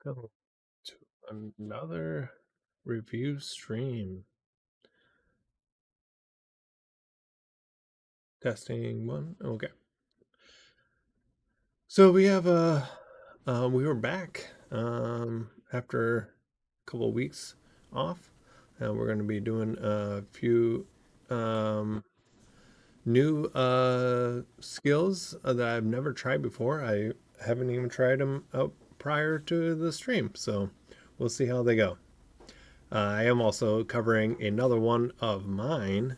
Welcome to another review stream. Testing one. Okay. So we have we were back after a couple of weeks off. We're going to be doing a few new skills that I've never tried before. I haven't even tried them out prior to the stream, so we'll see how they go. I am also covering another one of mine.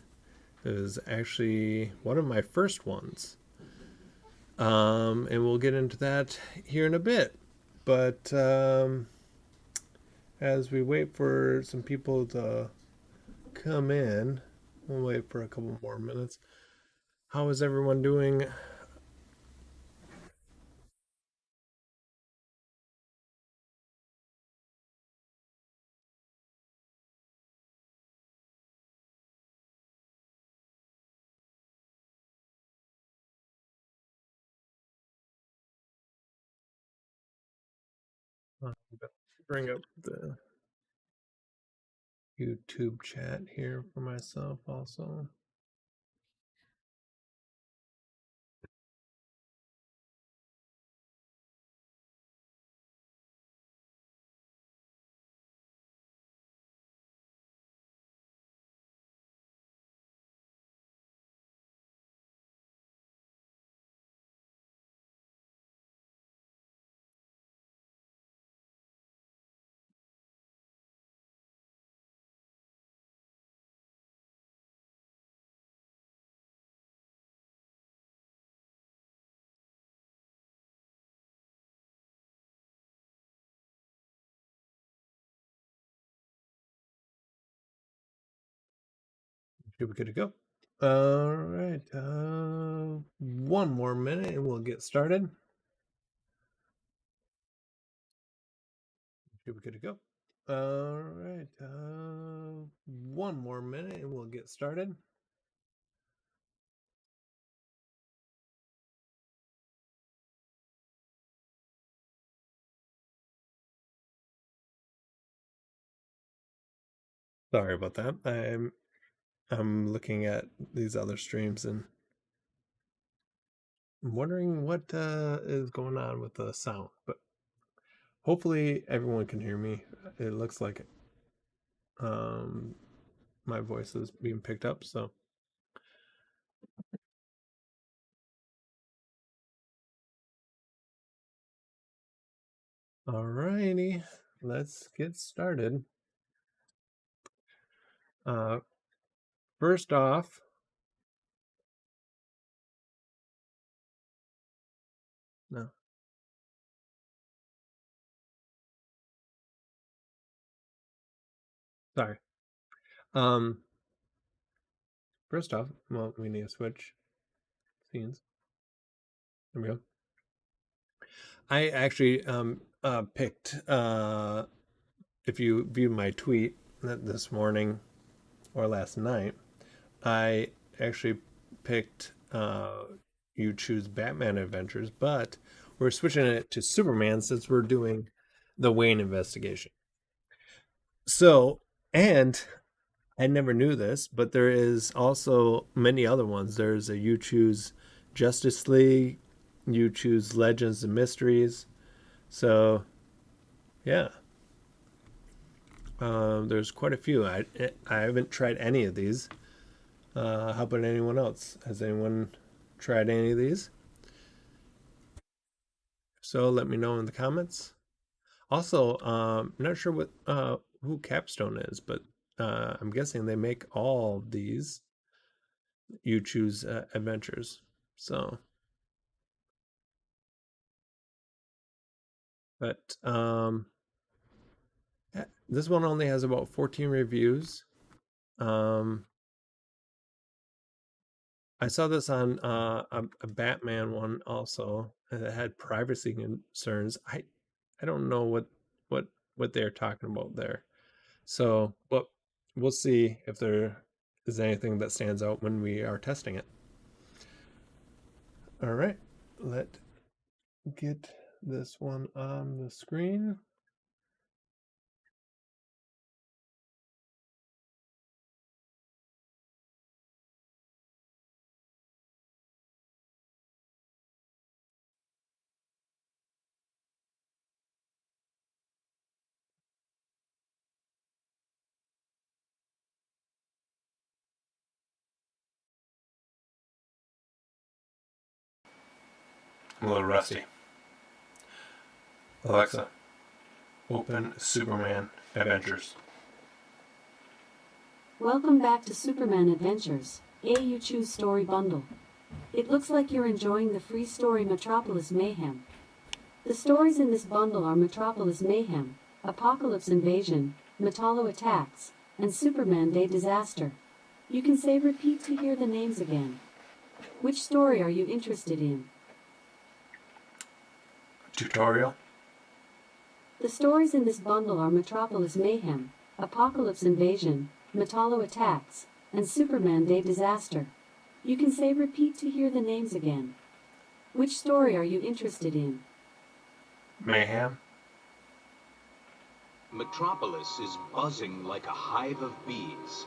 It was actually one of my first ones. And we'll get into that here in a bit. But as we wait for some people to come in, we'll wait for a couple more minutes. How is everyone doing? Bring up the YouTube chat here for myself also. Should be good to go. All right. One more minute and we'll get started. Should be good to go. All right. One more minute and we'll get started. Sorry about that. I'm looking at these other streams and I'm wondering what is going on with the sound, but hopefully everyone can hear me. It looks like my voice is being picked up, so alrighty, let's get started. First off, no, sorry. First off, well, we need to switch scenes. There we go. I actually picked if you view my tweet this morning or last night, I actually picked you choose Batman Adventures, but we're switching it to Superman since we're doing the Wayne investigation. So, and I never knew this, but there is also many other ones. There's a you choose Justice League, you choose Legends and Mysteries. So, yeah. There's quite a few. I haven't tried any of these. How about anyone else? Has anyone tried any of these? So let me know in the comments. Also, not sure what who Capstone is, but I'm guessing they make all these you choose adventures. So, but this one only has about 14 reviews. I saw this on a Batman one also that had privacy concerns. I don't know what they're talking about there. So, but we'll see if there is anything that stands out when we are testing it. All right, let's get this one on the screen. I'm a little rusty. Alexa, open Superman Adventures. Welcome back to Superman Adventures, a You Choose Story Bundle. It looks like you're enjoying the free story Metropolis Mayhem. The stories in this bundle are Metropolis Mayhem, Apocalypse Invasion, Metallo Attacks, and Superman Day Disaster. You can say repeat to hear the names again. Which story are you interested in? Tutorial. The stories in this bundle are Metropolis Mayhem, Apocalypse Invasion, Metallo Attacks, and Superman Day Disaster. You can say repeat to hear the names again. Which story are you interested in? Mayhem. Metropolis is buzzing like a hive of bees.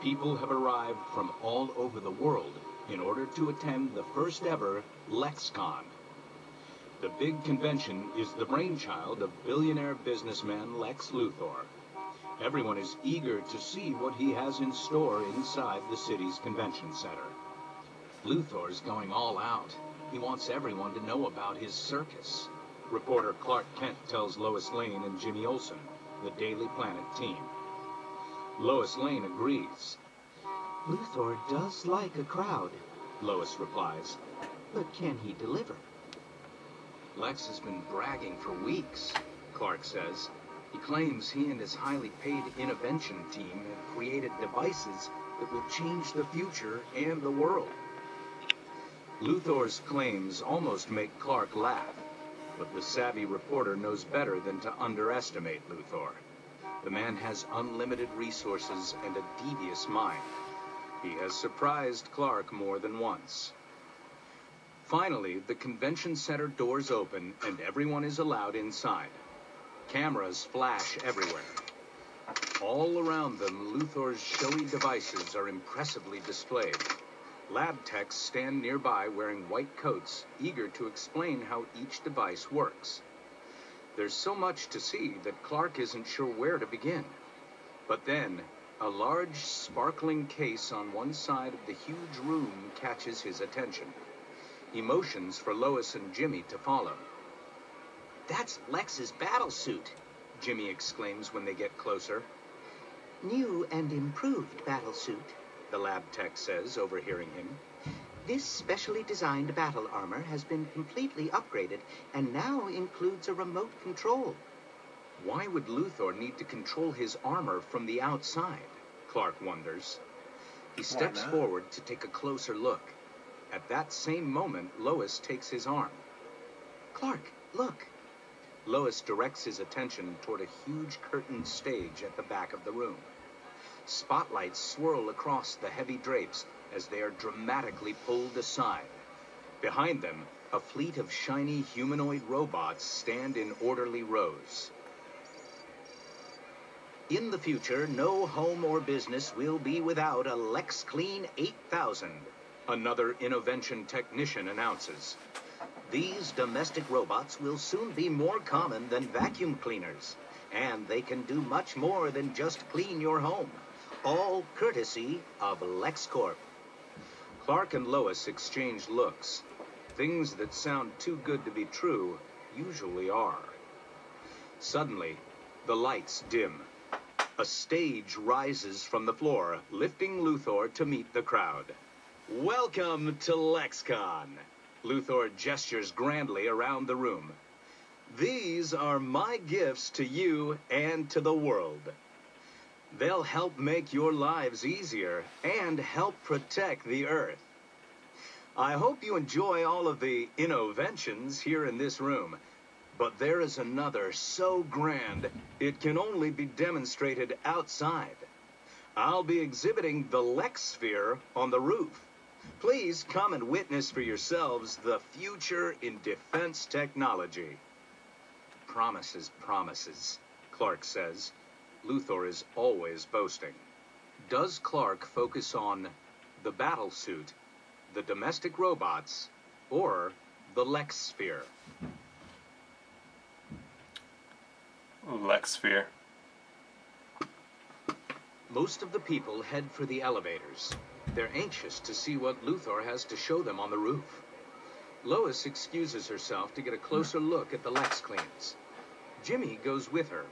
People have arrived from all over the world in order to attend the first ever LexCon. The big convention is the brainchild of billionaire businessman Lex Luthor. Everyone is eager to see what he has in store inside the city's convention center. Luthor's going all out. He wants everyone to know about his circus. Reporter Clark Kent tells Lois Lane and Jimmy Olsen, the Daily Planet team. Lois Lane agrees. Luthor does like a crowd, Lois replies. but can he deliver? Lex has been bragging for weeks, Clark says. He claims he and his highly paid intervention team have created devices that will change the future and the world. Luthor's claims almost make Clark laugh, but the savvy reporter knows better than to underestimate Luthor. The man has unlimited resources and a devious mind. He has surprised Clark more than once. Finally, the convention center doors open and everyone is allowed inside. Cameras flash everywhere. All around them, Luthor's showy devices are impressively displayed. Lab techs stand nearby wearing white coats, eager to explain how each device works. There's so much to see that Clark isn't sure where to begin. But then, a large, sparkling case on one side of the huge room catches his attention. He motions for Lois and Jimmy to follow. That's Lex's battlesuit, Jimmy exclaims when they get closer. new and improved battlesuit. The lab tech says, overhearing him. This specially designed battle armor has been completely upgraded and now includes a remote control. Why would Luthor need to control his armor from the outside? Clark wonders. He steps forward to take a closer look. At that same moment, Lois takes his arm. Clark, look. Lois directs his attention toward a huge curtained stage at the back of the room. Spotlights swirl across the heavy drapes as they are dramatically pulled aside. Behind them, a fleet of shiny humanoid robots stand in orderly rows. In the future, no home or business will be without a Lex Clean 8000. Another intervention technician announces. These domestic robots will soon be more common than vacuum cleaners, and they can do much more than just clean your home, all courtesy of LexCorp. Clark and Lois exchange looks. Things that sound too good to be true usually are. Suddenly, the lights dim. A stage rises from the floor, lifting Luthor to meet the crowd. Welcome to LexCon. Luthor gestures grandly around the room. These are my gifts to you and to the world. They'll help make your lives easier and help protect the Earth. I hope you enjoy all of the innovations here in this room, but there is another so grand it can only be demonstrated outside. I'll be exhibiting the Lex Sphere on the roof. Please come and witness for yourselves the future in defense technology. Promises, promises, Clark says. Luthor is always boasting. Does Clark focus on the battlesuit, the domestic robots, or the Lex Sphere? Lex Sphere. Most of the people head for the elevators. They're anxious to see what Luthor has to show them on the roof. Lois excuses herself to get a closer look at the Lex cleans. Jimmy goes with her,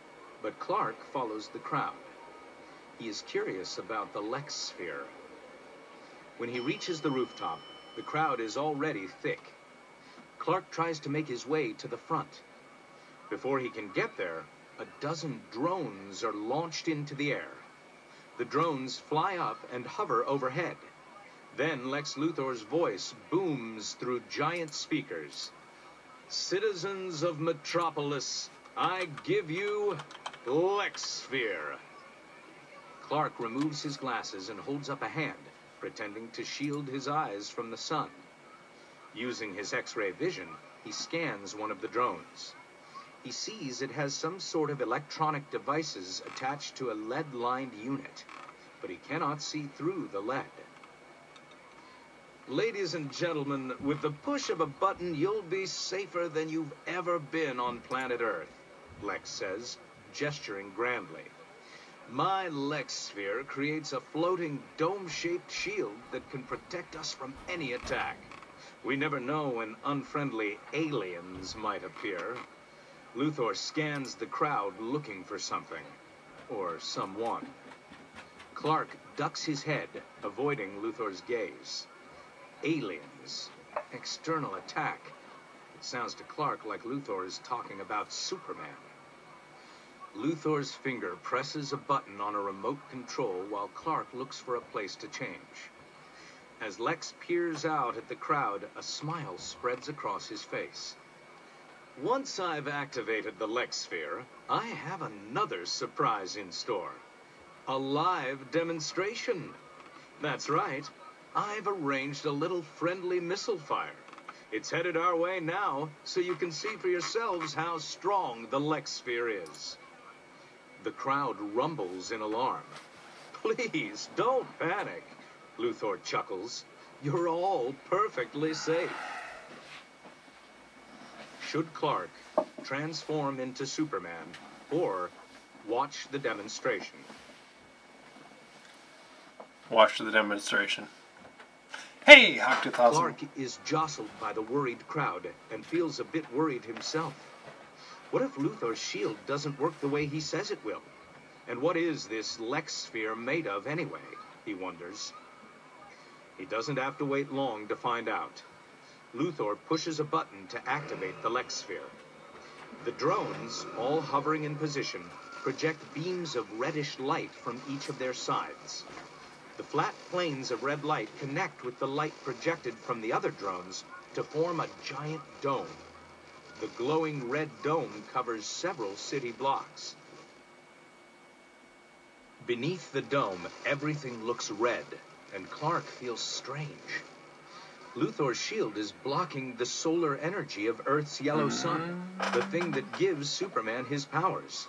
but Clark follows the crowd. He is curious about the Lex sphere. When he reaches the rooftop, the crowd is already thick. Clark tries to make his way to the front. Before he can get there, a dozen drones are launched into the air. The drones fly up and hover overhead. Then Lex Luthor's voice booms through giant speakers. Citizens of Metropolis, I give you Lex Sphere. Clark removes his glasses and holds up a hand, pretending to shield his eyes from the sun. Using his X-ray vision, he scans one of the drones. He sees it has some sort of electronic devices attached to a lead-lined unit, but he cannot see through the lead. Ladies and gentlemen, with the push of a button, you'll be safer than you've ever been on planet Earth, Lex says, gesturing grandly. My Lex Sphere creates a floating dome-shaped shield that can protect us from any attack. We never know when unfriendly aliens might appear. Luthor scans the crowd looking for something, or someone. Clark ducks his head, avoiding Luthor's gaze. Aliens. External attack. It sounds to Clark like Luthor is talking about Superman. Luthor's finger presses a button on a remote control while Clark looks for a place to change. As Lex peers out at the crowd, a smile spreads across his face. Once I've activated the Lex Sphere, I have another surprise in store. A live demonstration. That's right. I've arranged a little friendly missile fire. It's headed our way now, so you can see for yourselves how strong the Lex Sphere is. The crowd rumbles in alarm. Please, don't panic, Luthor chuckles. You're all perfectly safe. Should Clark transform into Superman or watch the demonstration? Watch the demonstration. Hey, Hawk 2000. Clark is jostled by the worried crowd and feels a bit worried himself. What if Luthor's shield doesn't work the way he says it will? And what is this Lex Sphere made of anyway, he wonders. He doesn't have to wait long to find out. Luthor pushes a button to activate the Lex Sphere. The drones, all hovering in position, project beams of reddish light from each of their sides. The flat planes of red light connect with the light projected from the other drones to form a giant dome. The glowing red dome covers several city blocks. Beneath the dome, everything looks red, and Clark feels strange. Luthor's shield is blocking the solar energy of Earth's yellow sun, the thing that gives Superman his powers.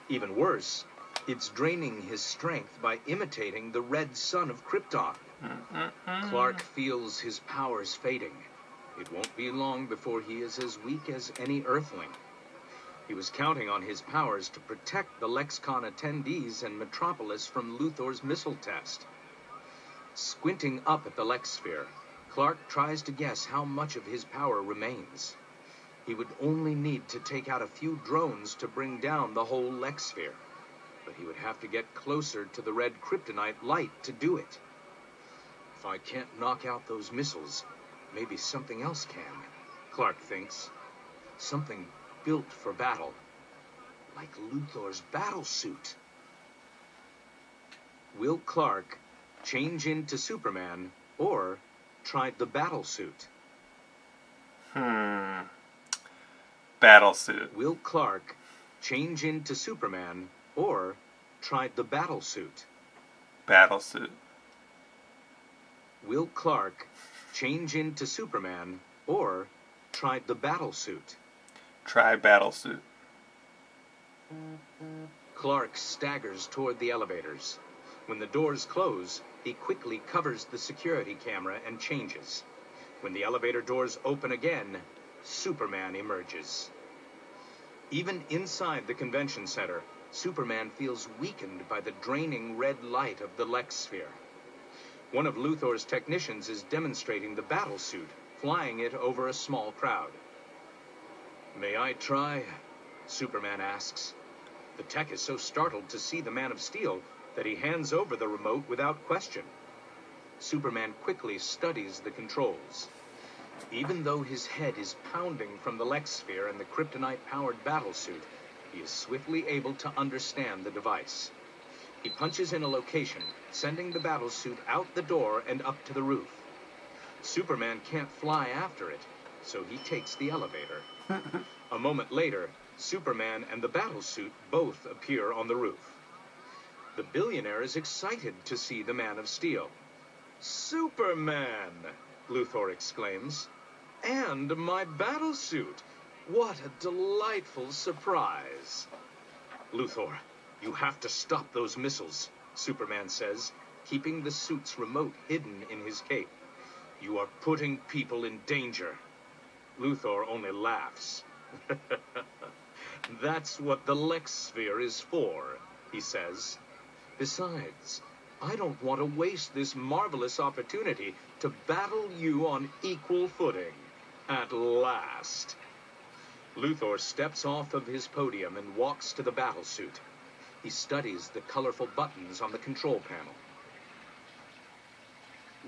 Even worse, it's draining his strength by imitating the red sun of Krypton. Clark feels his powers fading. It won't be long before he is as weak as any Earthling. He was counting on his powers to protect the LexCon attendees and Metropolis from Luthor's missile test. Squinting up at the Lex Sphere, Clark tries to guess how much of his power remains. He would only need to take out a few drones to bring down the whole Lex Sphere, but he would have to get closer to the red kryptonite light to do it. If I can't knock out those missiles, maybe something else can, Clark thinks. Something built for battle, like Luthor's battle suit. Will Clark change into Superman or try the battle suit? Battle suit. Will Clark change into Superman or try the battle suit? Battle suit. Will Clark change into Superman or try the battle suit? Try battle suit. Clark staggers toward the elevators. When the doors close, he quickly covers the security camera and changes. When the elevator doors open again, Superman emerges. Even inside the convention center, Superman feels weakened by the draining red light of the Lex Sphere. One of Luthor's technicians is demonstrating the battle suit, flying it over a small crowd. "May I try?" Superman asks. The tech is so startled to see the Man of Steel that he hands over the remote without question. Superman quickly studies the controls. Even though his head is pounding from the Lex sphere and the kryptonite-powered battlesuit, he is swiftly able to understand the device. He punches in a location, sending the battlesuit out the door and up to the roof. Superman can't fly after it, so he takes the elevator. A moment later, Superman and the battlesuit both appear on the roof. The billionaire is excited to see the Man of Steel. "Superman!" Luthor exclaims. "And my battlesuit! What a delightful surprise!" "Luthor, you have to stop those missiles," Superman says, keeping the suit's remote hidden in his cape. "You are putting people in danger." Luthor only laughs. "That's what the Lex sphere is for," he says. "Besides, I don't want to waste this marvelous opportunity to battle you on equal footing. At last." Luthor steps off of his podium and walks to the battlesuit. He studies the colorful buttons on the control panel.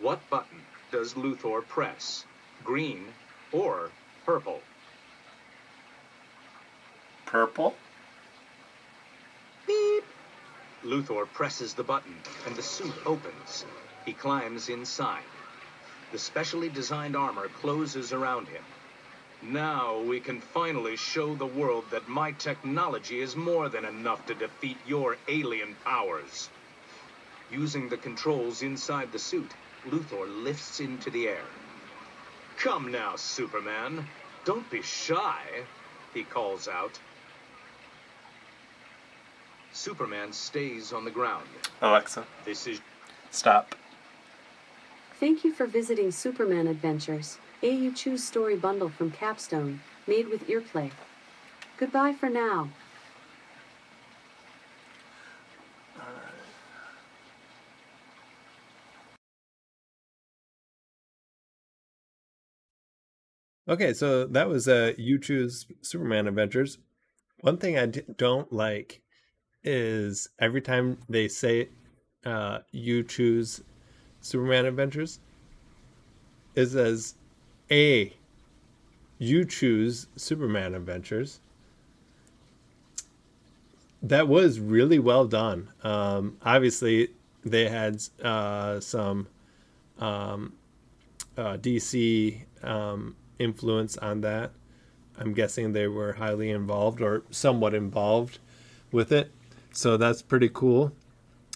What button does Luthor press? Green or purple? Purple? Beep! Luthor presses the button, and the suit opens. He climbs inside. The specially designed armor closes around him. "Now we can finally show the world that my technology is more than enough to defeat your alien powers." Using the controls inside the suit, Luthor lifts into the air. "Come now, Superman. Don't be shy," he calls out. Superman stays on the ground. Alexa, This is stop. Thank you for visiting Superman Adventures, a You Choose Story Bundle from Capstone, made with earplay. Goodbye for now. Okay, so that was You Choose Superman Adventures. One thing I don't like is every time they say You Choose Superman Adventures, it says A, You Choose Superman Adventures. That was really well done. Obviously, they had some DC influence on that. I'm guessing they were highly involved or somewhat involved with it. So that's pretty cool.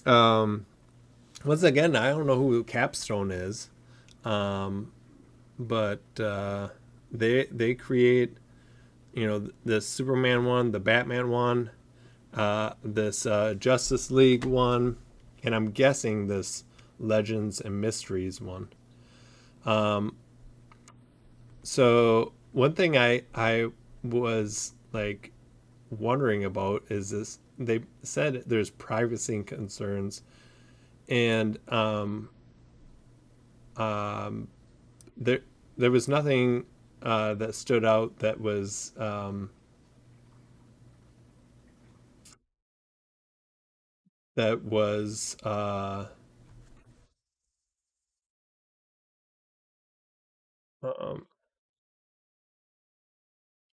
Once again, I don't know who Capstone is. But they create, the Superman one, the Batman one, this Justice League one, and I'm guessing this Legends and Mysteries one. So one thing I was like wondering about is this. They said there's privacy concerns, and there was nothing that stood out that was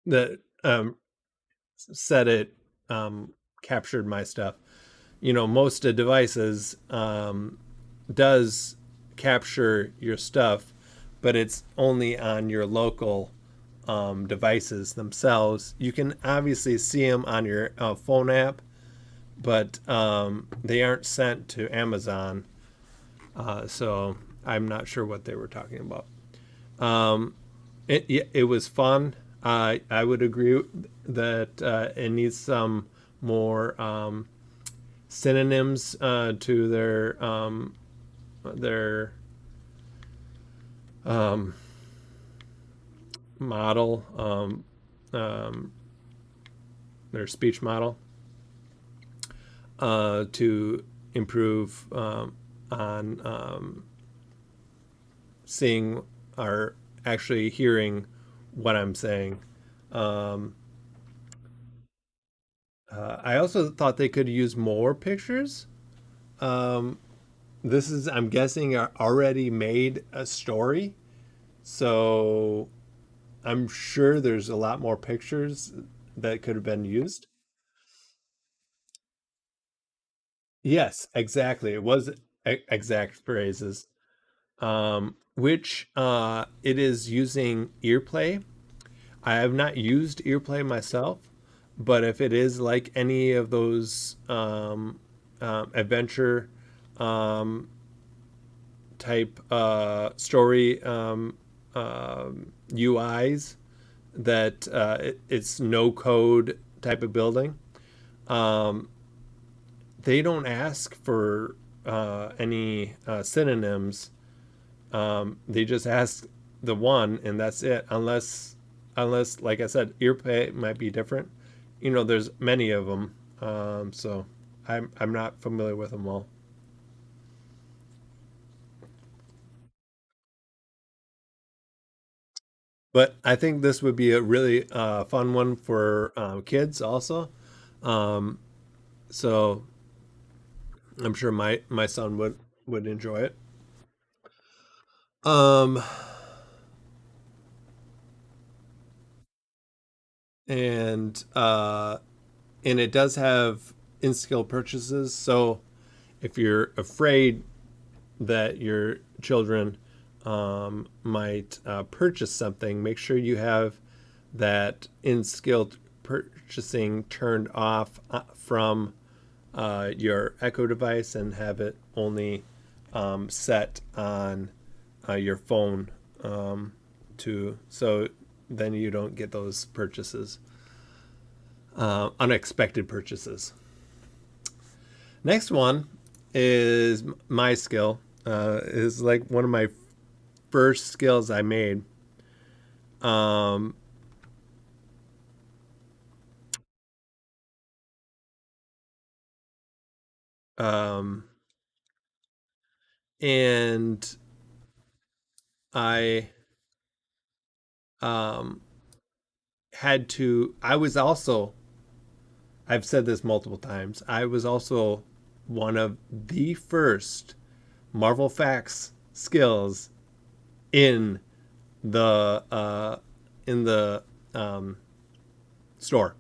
that said it captured my stuff. Most of devices does capture your stuff, but it's only on your local devices themselves. You can obviously see them on your phone app, but they aren't sent to Amazon. So I'm not sure what they were talking about. It was fun. I would agree that it needs some more synonyms to their model, their speech model, to improve on seeing our actually hearing what I'm saying. I also thought they could use more pictures. This is, I'm guessing, a already made a story, so I'm sure there's a lot more pictures that could have been used. Yes, exactly. It was exact phrases. Which it is using earplay. I have not used earplay myself, but if it is like any of those adventure um, type story UIs that it's no code type of building, um, they don't ask for any synonyms. They just ask the one, and that's it. Unless, like I said, earplay might be different. There's many of them, so I'm not familiar with them all. But I think this would be a really fun one for kids also. Um, so I'm sure my son would enjoy it. Um, and and it does have in-skill purchases. So if you're afraid that your children might purchase something, make sure you have that in-skill purchasing turned off from your Echo device, and have it only set on your phone, to so then you don't get those purchases, unexpected purchases. Next one is my skill. Is like one of my first skills I made. Um, um, and I um, had to. I was also. I've said this multiple times. I was also one of the first Marvel Facts skills in the store.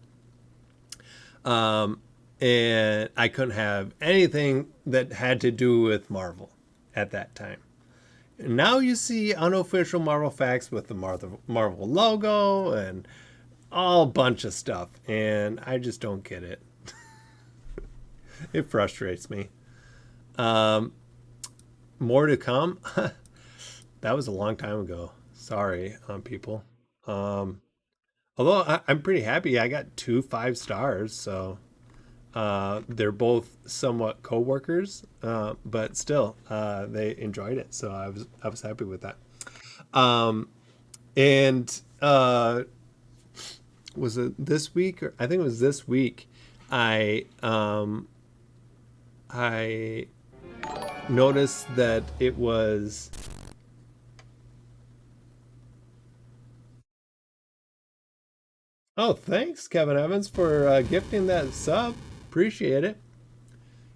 Um, and I couldn't have anything that had to do with Marvel at that time. And now you see unofficial Marvel Facts with the Marvel logo and all bunch of stuff, and I just don't get it. It frustrates me. Um, More to come. That was a long time ago. Sorry, people. Um, Although I'm pretty happy. I got 2 5 stars, so they're both somewhat co-workers, but still, they enjoyed it. So I was happy with that. Um, and Was it this week? Or I think it was this week. I noticed that it was. Oh, thanks, Kevin Evans, for gifting that sub. Appreciate it.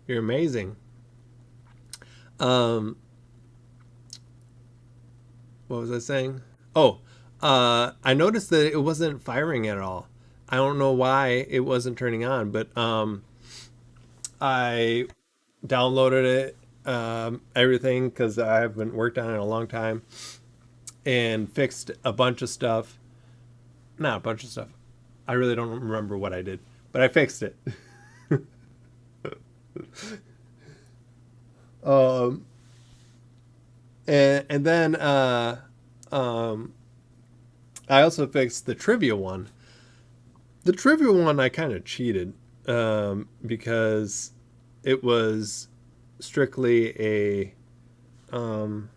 You're amazing. Um, what was I saying? Oh, I noticed that it wasn't firing at all. I don't know why it wasn't turning on, but I downloaded it, everything, because I haven't worked on it in a long time, and fixed a bunch of stuff. Not a bunch of stuff. I really don't remember what I did, but I fixed it. um, and then I also fixed the trivia one. The trivia one I kind of cheated, because it was strictly um,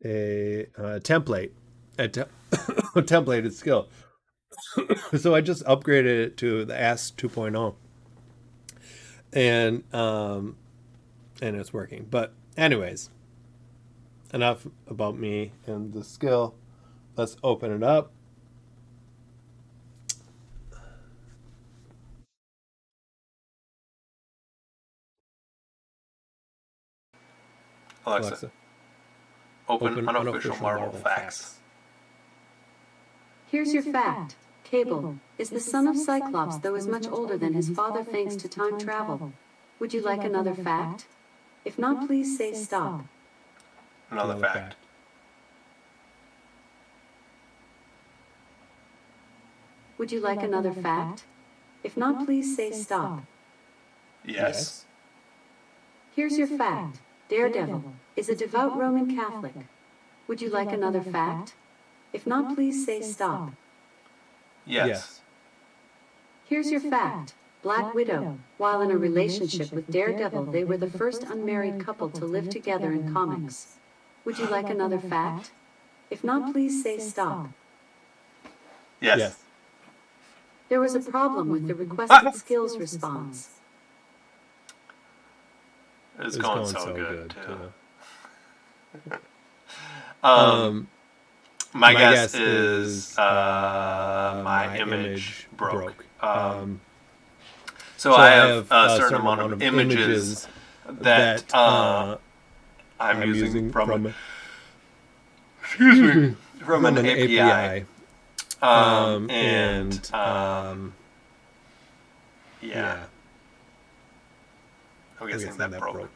a template, a templated skill. So I just upgraded it to the Ask 2.0, and it's working. But anyways, enough about me and the skill. Let's open it up. Alexa, open unofficial Marvel facts. Here's your fact. Cable is the son of Cyclops, though is much older than his father thanks to time travel. Would you like another fact? If not, please say stop. Another fact. Would you like another fact? If not, please say stop. Yes. Here's your fact. Daredevil is a devout Roman Catholic. Would you like another fact? If not, please say stop. Yes. Here's your fact. Black Widow, while in a relationship with Daredevil, they were the first unmarried couple to live together in comics. Would you like another fact? If not, please say stop. Yes. There was a problem with the requested skills response. It's going so good too. My guess is my image broke. So I have a certain amount of images that I'm using from an API. Yeah. I'm guessing that broke.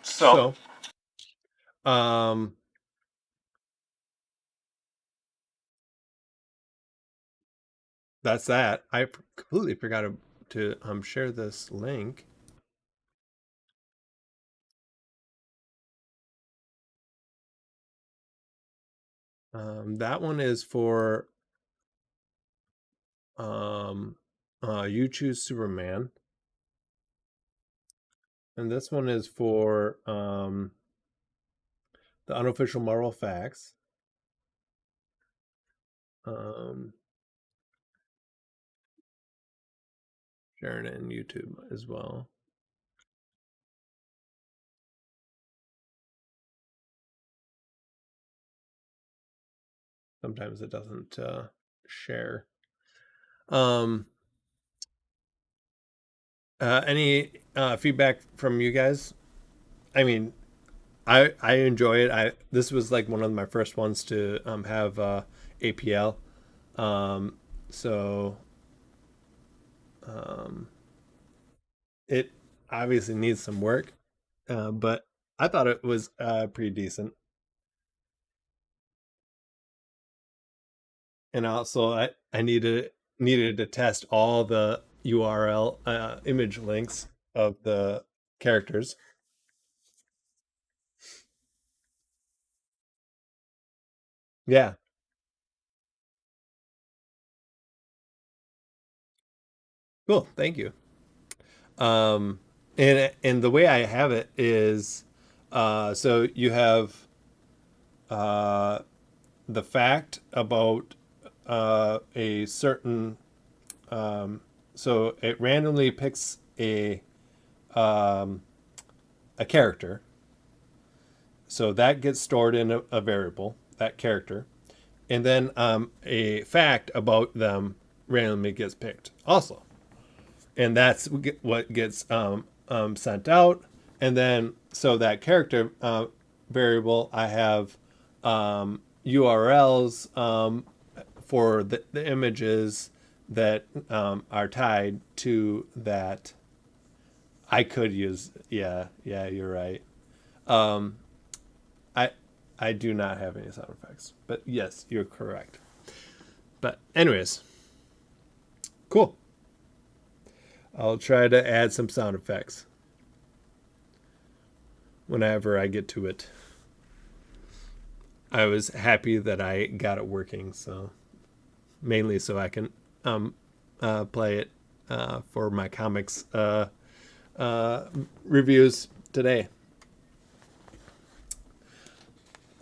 So that's that. I completely forgot to share this link. That one is for You Choose Superman. And this one is for the unofficial Marvel facts. Sharing it in YouTube as well. Sometimes it doesn't share. Any feedback from you guys? I mean, I enjoy it. This was like one of my first ones to have APL. So it obviously needs some work, but I thought it was pretty decent. And also, I needed to test all the URL image links of the characters. Yeah. Cool. Thank you. And the way I have it is, so you have the fact about a certain, so it randomly picks a character. So that gets stored in a variable, that character. And then a fact about them randomly gets picked also. And that's what gets sent out. And then, so that character variable, I have URLs for the images that are tied to that. I could use, yeah, you're right. I do not have any sound effects, but yes, you're correct. But anyways, cool. I'll try to add some sound effects whenever I get to it. I was happy that I got it working, so mainly so I can play it for my comics reviews today.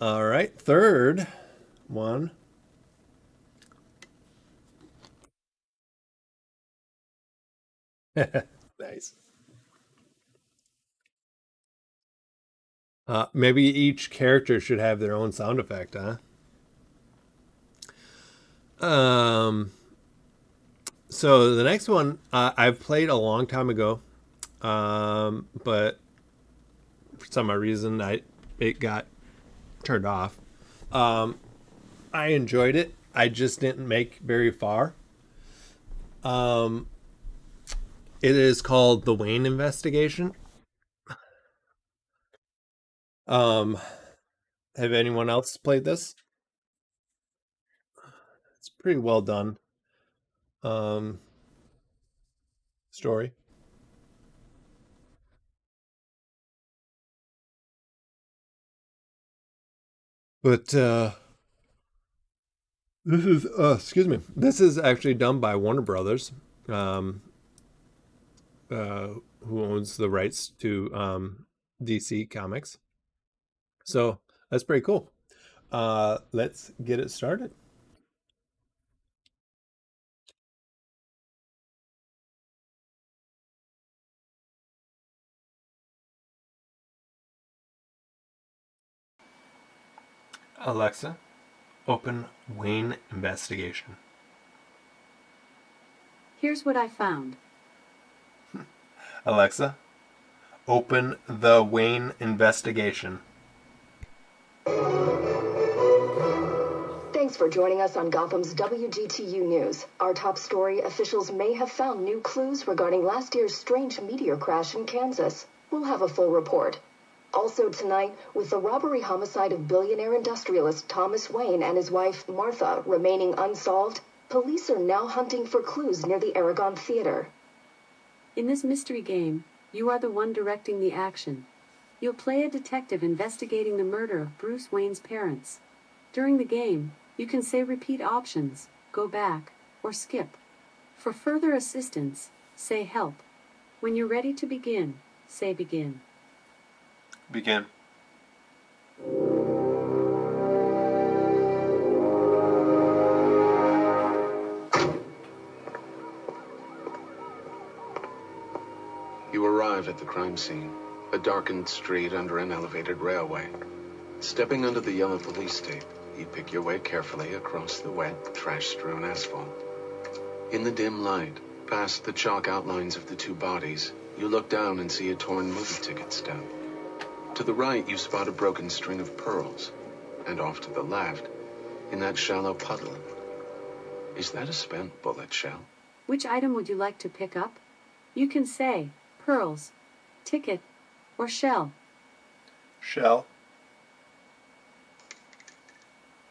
All right, third one. Nice. Maybe each character should have their own sound effect, huh? So the next one I've played a long time ago, but for some reason it got turned off. I enjoyed it. I just didn't make very far. It is called The Wayne Investigation. Have anyone else played this? It's pretty well done. Story. But this is excuse me. This is actually done by Warner Brothers, who owns the rights to DC Comics. So that's pretty cool. Let's get it started. Alexa, open Wayne Investigation. Here's what I found. Alexa, open The Wayne Investigation. Thanks for joining us on Gotham's WGTU News. Our top story, officials may have found new clues regarding last year's strange meteor crash in Kansas. We'll have a full report. Also tonight, with the robbery-homicide of billionaire industrialist Thomas Wayne and his wife Martha remaining unsolved, police are now hunting for clues near the Aragon Theater. In this mystery game, you are the one directing the action. You'll play a detective investigating the murder of Bruce Wayne's parents. During the game, you can say repeat options, go back, or skip. For further assistance, say help. When you're ready to begin, say begin. Begin. You arrive at the crime scene, a darkened street under an elevated railway. Stepping under the yellow police tape, you pick your way carefully across the wet, trash-strewn asphalt. In the dim light, past the chalk outlines of the two bodies, you look down and see a torn movie ticket stub. To the right, you spot a broken string of pearls, and off to the left, in that shallow puddle, is that a spent bullet shell? Which item would you like to pick up? You can say pearls, ticket, or shell. Shell.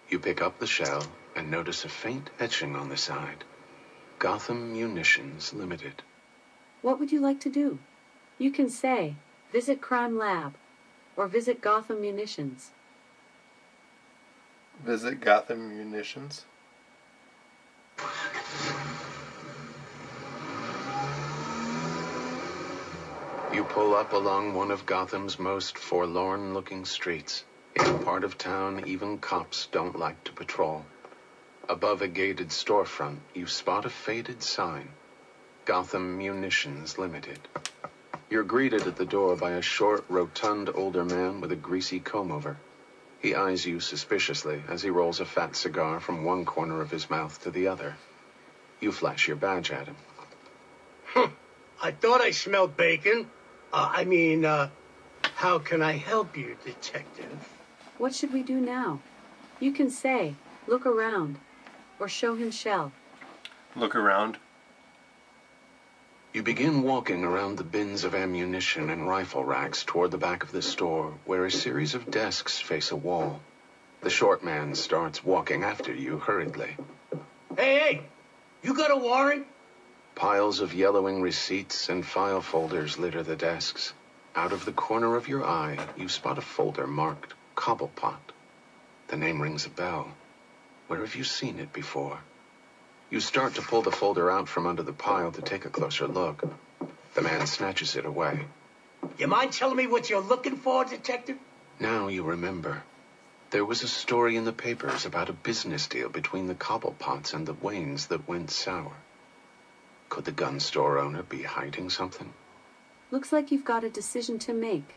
You pick up the shell and notice a faint etching on the side. Gotham Munitions Limited. What would you like to do? You can say visit Crime Lab, or visit Gotham Munitions. Visit Gotham Munitions. You pull up along one of Gotham's most forlorn-looking streets, in a part of town even cops don't like to patrol. Above a gated storefront, you spot a faded sign, Gotham Munitions Limited. You're greeted at the door by a short, rotund older man with a greasy comb-over. He eyes you suspiciously as he rolls a fat cigar from one corner of his mouth to the other. You flash your badge at him. I thought I smelled bacon. How can I help you, detective? What should we do now? You can say look around, or show him shell. Look around. You begin walking around the bins of ammunition and rifle racks toward the back of the store, where a series of desks face a wall. The short man starts walking after you hurriedly. Hey, you got a warrant? Piles of yellowing receipts and file folders litter the desks. Out of the corner of your eye, you spot a folder marked Cobblepot. The name rings a bell. Where have you seen it before? You start to pull the folder out from under the pile to take a closer look. The man snatches it away. You mind telling me what you're looking for, detective? Now you remember. There was a story in the papers about a business deal between the Cobblepots and the Waynes that went sour. Could the gun store owner be hiding something? Looks like you've got a decision to make.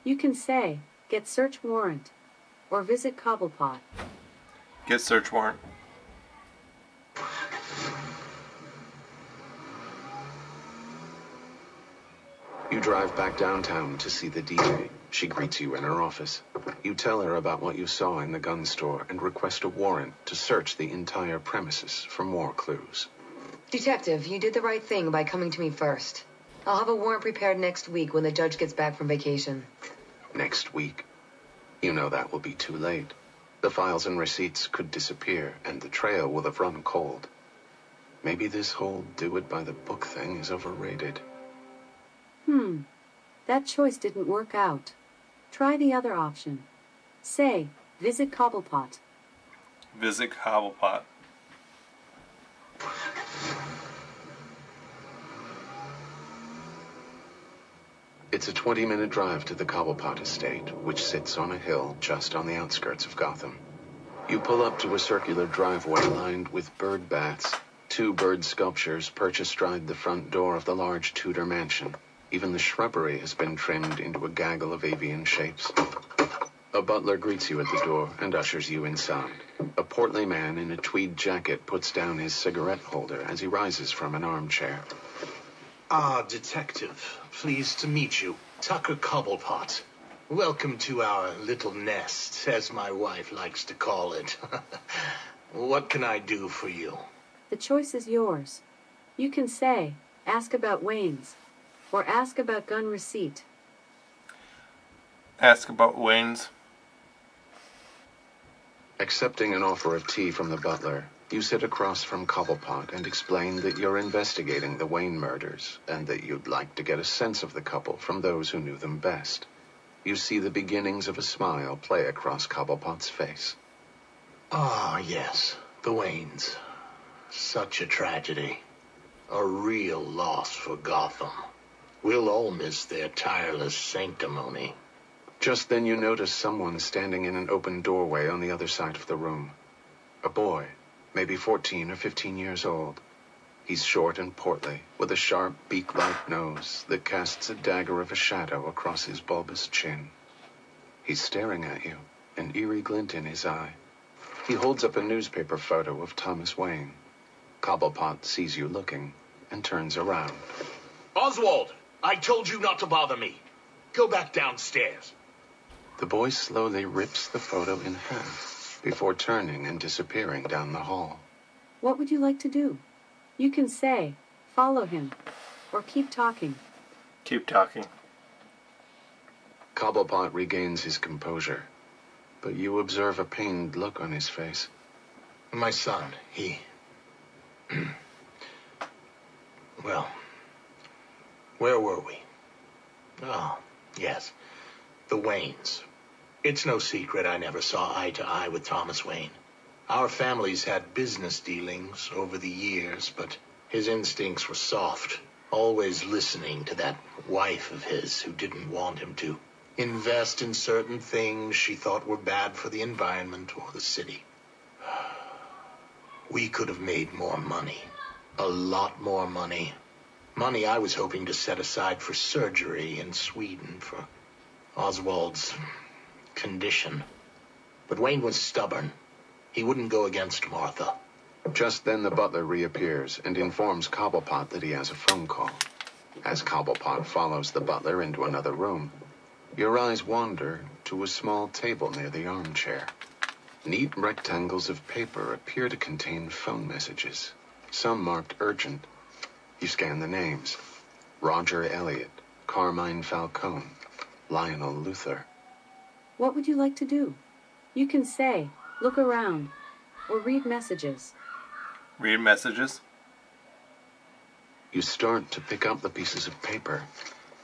You can say Get search warrant. Or visit Cobblepot. Get search warrant. You drive back downtown to see the DJ. She greets you in her office. You tell her about what you saw in the gun store and request a warrant to search the entire premises for more clues. Detective, you did the right thing by coming to me first. I'll have a warrant prepared next week when the judge gets back from vacation. Next week? You know that will be too late. The files and receipts could disappear, and the trail will have run cold. Maybe this whole do-it-by-the-book thing is overrated. That choice didn't work out. Try the other option. Say, visit Cobblepot. Visit Cobblepot. It's a 20-minute drive to the Cobblepot estate, which sits on a hill just on the outskirts of Gotham. You pull up to a circular driveway lined with bird baths. 2 bird sculptures perch astride the front door of the large Tudor mansion. Even the shrubbery has been trimmed into a gaggle of avian shapes. A butler greets you at the door and ushers you inside. A portly man in a tweed jacket puts down his cigarette holder as he rises from an armchair. Ah, Detective. Pleased to meet you. Tucker Cobblepot. Welcome to our little nest, as my wife likes to call it. What can I do for you? The choice is yours. You can say, ask about Wayne's. Or ask about gun receipt. Ask about Wayne's. Accepting an offer of tea from the butler, you sit across from Cobblepot and explain that you're investigating the Wayne murders and that you'd like to get a sense of the couple from those who knew them best. You see the beginnings of a smile play across Cobblepot's face. Ah, yes, the Waynes. Such a tragedy. A real loss for Gotham. We'll all miss their tireless sanctimony. Just then you notice someone standing in an open doorway on the other side of the room. A boy, maybe 14 or 15 years old. He's short and portly, with a sharp, beak-like nose that casts a dagger of a shadow across his bulbous chin. He's staring at you, an eerie glint in his eye. He holds up a newspaper photo of Thomas Wayne. Cobblepot sees you looking and turns around. Oswald! I told you not to bother me. Go back downstairs. The boy slowly rips the photo in half before turning and disappearing down the hall. What would you like to do? You can say, follow him. Or keep talking. Keep talking. Cobblepot regains his composure, but you observe a pained look on his face. My son, he... Well... Where were we? Oh, yes. The Waynes. It's no secret I never saw eye to eye with Thomas Wayne. Our families had business dealings over the years, but his instincts were soft, always listening to that wife of his who didn't want him to invest in certain things she thought were bad for the environment or the city. We could have made more money. A lot more money. Money I was hoping to set aside for surgery in Sweden for Oswald's condition. But Wayne was stubborn. He wouldn't go against Martha. Just then the butler reappears and informs Cobblepot that he has a phone call. As Cobblepot follows the butler into another room, your eyes wander to a small table near the armchair. Neat rectangles of paper appear to contain phone messages, some marked urgent. You scan the names. Roger Elliott, Carmine Falcone, Lionel Luther. What would you like to do? You can say, look around, or read messages. Read messages. You start to pick up the pieces of paper,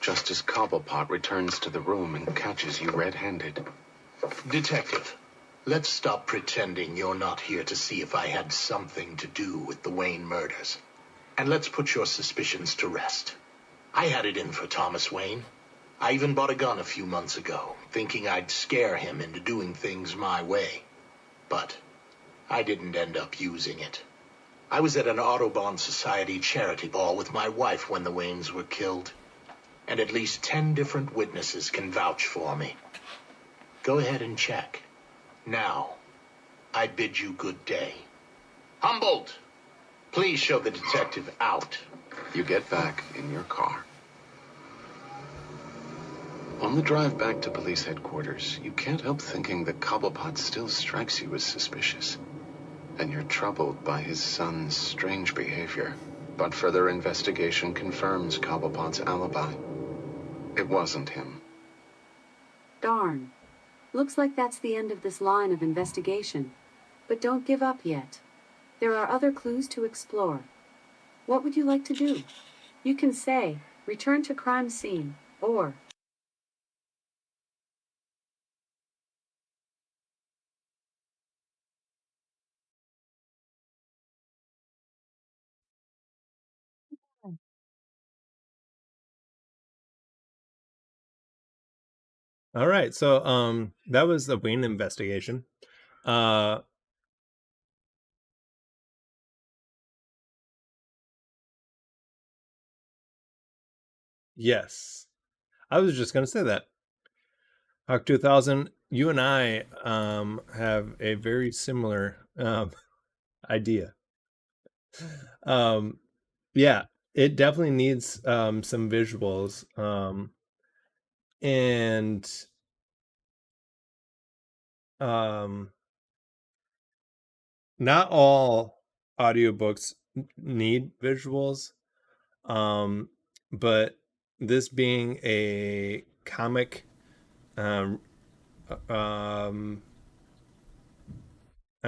just as Cobblepot returns to the room and catches you red-handed. Detective, let's stop pretending you're not here to see if I had something to do with the Wayne murders. And let's put your suspicions to rest. I had it in for Thomas Wayne. I even bought a gun a few months ago, thinking I'd scare him into doing things my way. But I didn't end up using it. I was at an Audubon Society charity ball with my wife when the Waynes were killed. And at least 10 different witnesses can vouch for me. Go ahead and check. Now, I bid you good day. Humboldt, please show the detective out. You get back in your car. On the drive back to police headquarters, you can't help thinking that Cobblepot still strikes you as suspicious. And you're troubled by his son's strange behavior. But further investigation confirms Cobblepot's alibi. It wasn't him. Darn. Looks like that's the end of this line of investigation. But don't give up yet. There are other clues to explore. What would you like to do? You can say, return to crime scene, or... All right, so that was the Wayne investigation. Yes, I was just gonna say that. Hawk 2000, you and I have a very similar idea. Yeah, it definitely needs some visuals, and not all audiobooks need visuals, but this being a comic, I'm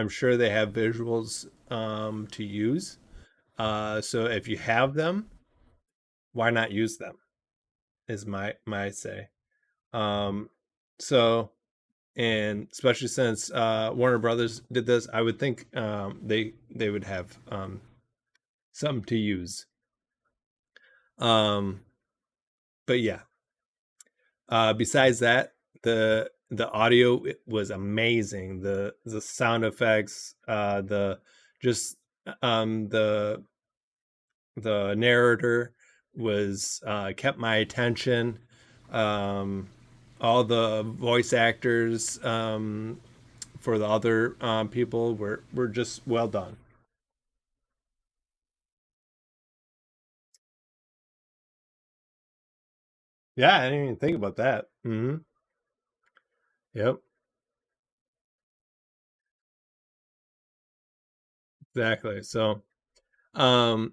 sure they have visuals to use. So if you have them, why not use them? Is my say. So, and especially since Warner Brothers did this, I would think they would have something to use. But yeah. Besides that, the audio was amazing. The sound effects, the just the narrator was kept my attention. All the voice actors for the other people were just well done. Yeah, I didn't even think about that. Mm-hmm. Yep, exactly. So, and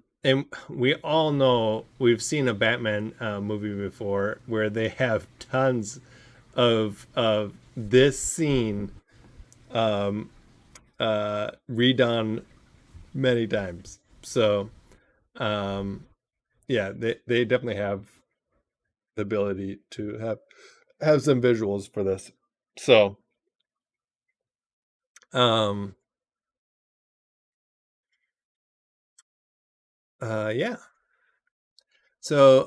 we all know we've seen a Batman movie before where they have tons of this scene redone many times. So, yeah, they definitely have the ability to have some visuals for this. So, yeah. So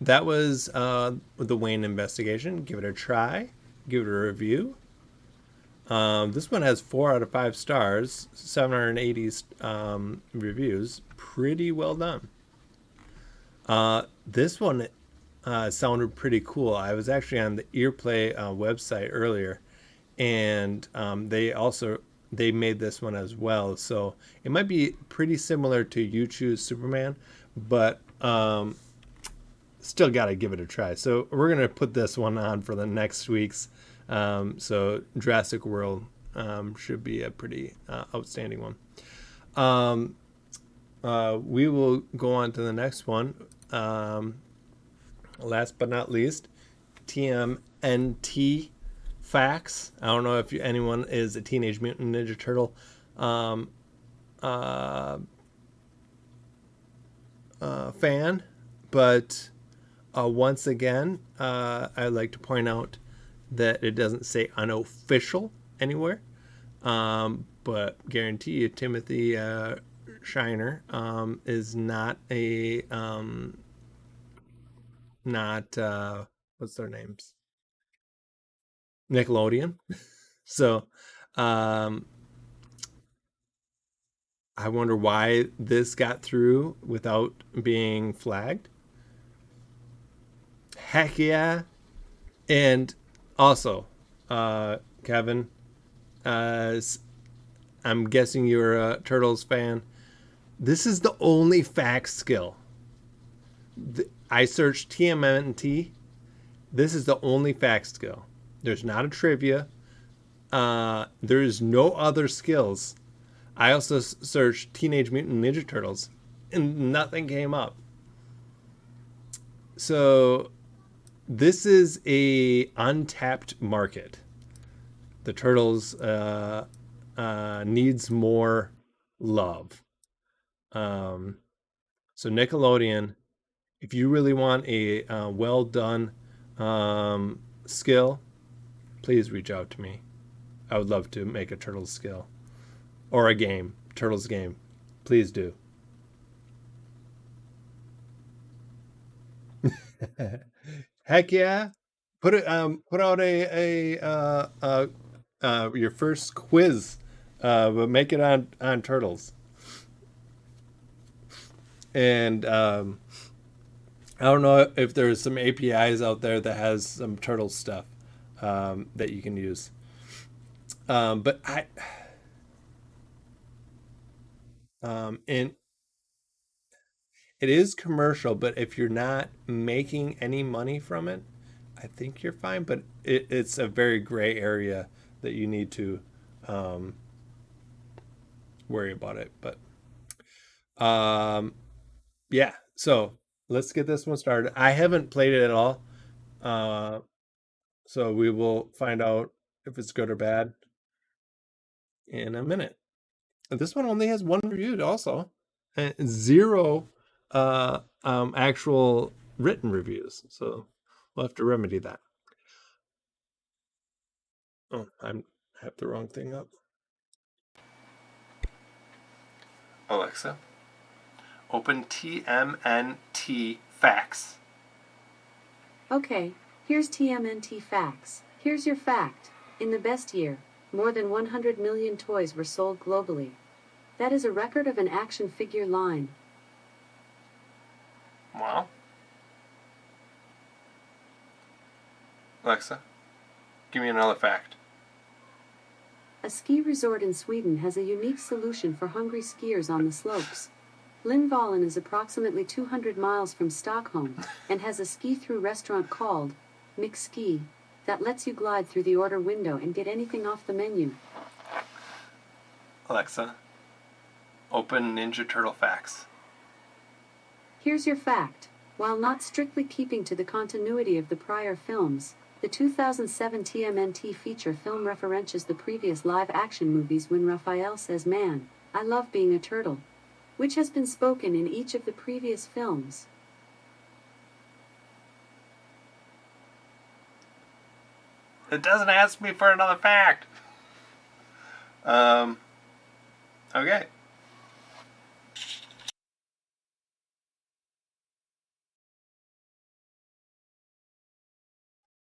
that was the Wayne investigation. Give it a try. Give it a review. This one has 4 out of 5 stars, 780 reviews. Pretty well done. This one sounded pretty cool. I was actually on the Earplay website earlier, and they made this one as well. So it might be pretty similar to You Choose Superman, but still got to give it a try. So we're going to put this one on for the next week's. So Jurassic World should be a pretty outstanding one. We will go on to the next one. Last but not least, TMNT facts. I don't know if anyone is a Teenage Mutant Ninja Turtle fan, but once again, I'd like to point out that it doesn't say unofficial anywhere, but guarantee you Timothy Shiner is not a what's their names, Nickelodeon. So I wonder why this got through without being flagged. Heck yeah. And also, Kevin. I'm guessing you're a Turtles fan. This is the only fact skill. I searched TMNT. This is the only fact skill. There's not a trivia. There is no other skills. I also searched Teenage Mutant Ninja Turtles, and nothing came up. So this is a untapped market. The Turtles needs more love. So Nickelodeon, if you really want a well done skill, please reach out to me. I would love to make a Turtles skill or a game, Turtles game. Please do. Heck yeah! Put out your first quiz, but make it on Turtles. And I don't know if there's some APIs out there that has some Turtles stuff that you can use. But and it is commercial, but if you're not making any money from it, I think you're fine. But it's a very gray area that you need to worry about it. But yeah, so let's get this one started. I haven't played it at all, so we will find out if it's good or bad in a minute. This one only has one review also, and 0 actual written reviews, so we'll have to remedy that. Oh, I have the wrong thing up. Alexa, open TMNT Facts. Okay, here's TMNT Facts. Here's your fact. In the best year, more than 100 million toys were sold globally. That is a record of an action figure line. Wow. Alexa, give me another fact. A ski resort in Sweden has a unique solution for hungry skiers on the slopes. Lindvallen is approximately 200 miles from Stockholm and has a ski-through restaurant called Mix Ski that lets you glide through the order window and get anything off the menu. Alexa, open Ninja Turtle Facts. Here's your fact. While not strictly keeping to the continuity of the prior films, the 2007 TMNT feature film references the previous live-action movies when Raphael says, "Man, I love being a turtle," which has been spoken in each of the previous films. It doesn't ask me for another fact. Okay.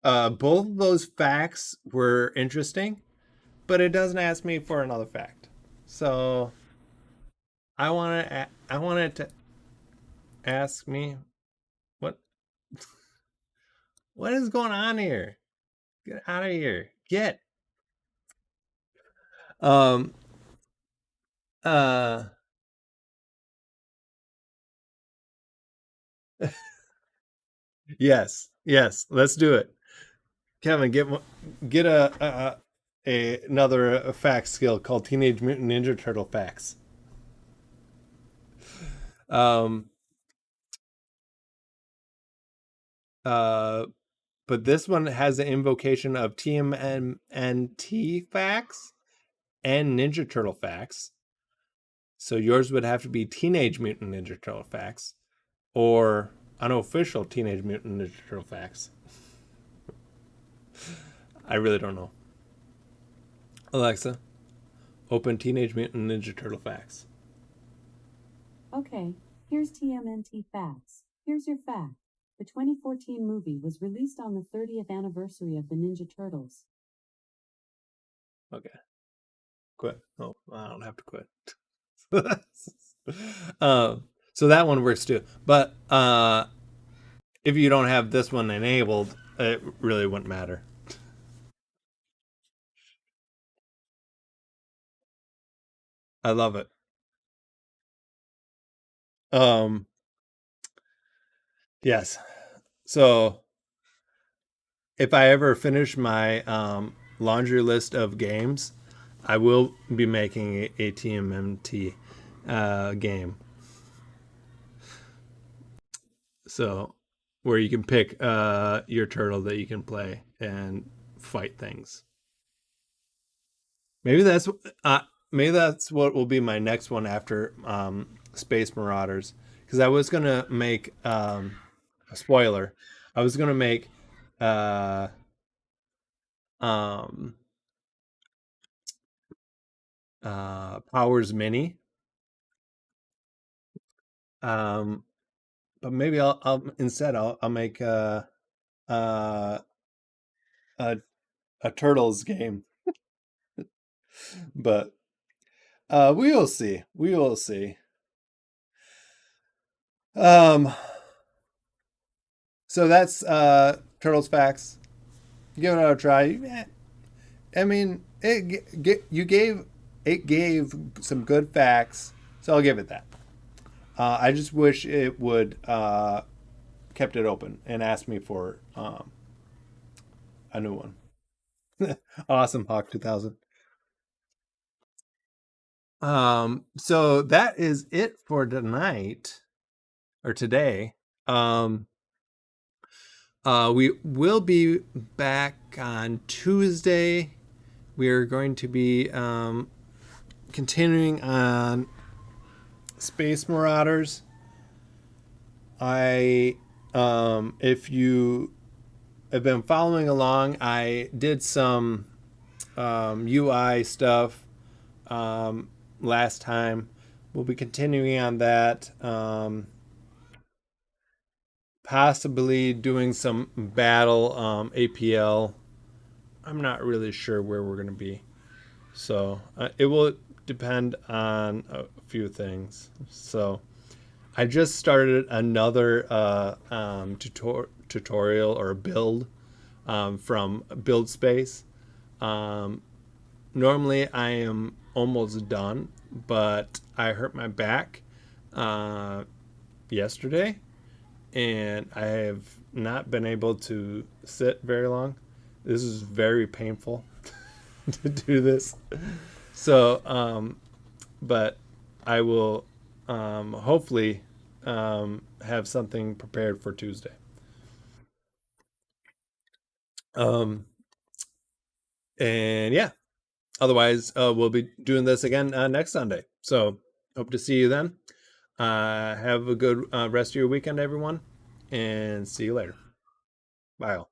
Both of those facts were interesting, but it doesn't ask me for another fact. So I want it to ask me what is going on here? Get out of here. Get. Yes, let's do it. Kevin, get another fact skill called Teenage Mutant Ninja Turtle Facts. But this one has the invocation of TMNT facts and Ninja Turtle facts. So yours would have to be Teenage Mutant Ninja Turtle facts or unofficial Teenage Mutant Ninja Turtle facts. I really don't know. Alexa, open Teenage Mutant Ninja Turtle facts. Okay, here's TMNT Facts. Here's your fact. The 2014 movie was released on the 30th anniversary of the Ninja Turtles. Okay. Quit. Oh, I don't have to quit. So that one works too. But if you don't have this one enabled, it really wouldn't matter. I love it. Um, yes. So if I ever finish my laundry list of games, I will be making a TMNT game. So where you can pick your turtle that you can play and fight things. Maybe that's uh, maybe that's what will be my next one after Space Marauders, because I was gonna make a spoiler. I was gonna make uh, um, Powers Mini, um, but maybe I'll instead I'll make uh, a a turtles game, but we will see. We will see. Um, so that's Turtles Facts. Give it a try. I mean, you gave it gave some good facts, so I'll give it that. I just wish it would kept it open and asked me for a new one. Awesome, Hawk 2000. So that is it for tonight or today. We will be back on Tuesday. We are going to be continuing on Space Marauders. If you have been following along, I did some UI stuff last time. We'll be continuing on that. Possibly doing some battle APL. I'm not really sure where we're going to be. So it will depend on a few things. So I just started another tutorial or build from Build Space. Normally I am almost done, but I hurt my back yesterday, and I have not been able to sit very long. This is very painful to do this. So, but I will hopefully have something prepared for Tuesday. And yeah, otherwise, we'll be doing this again next Sunday. So hope to see you then. Have a good rest of your weekend, everyone, and see you later. Bye all.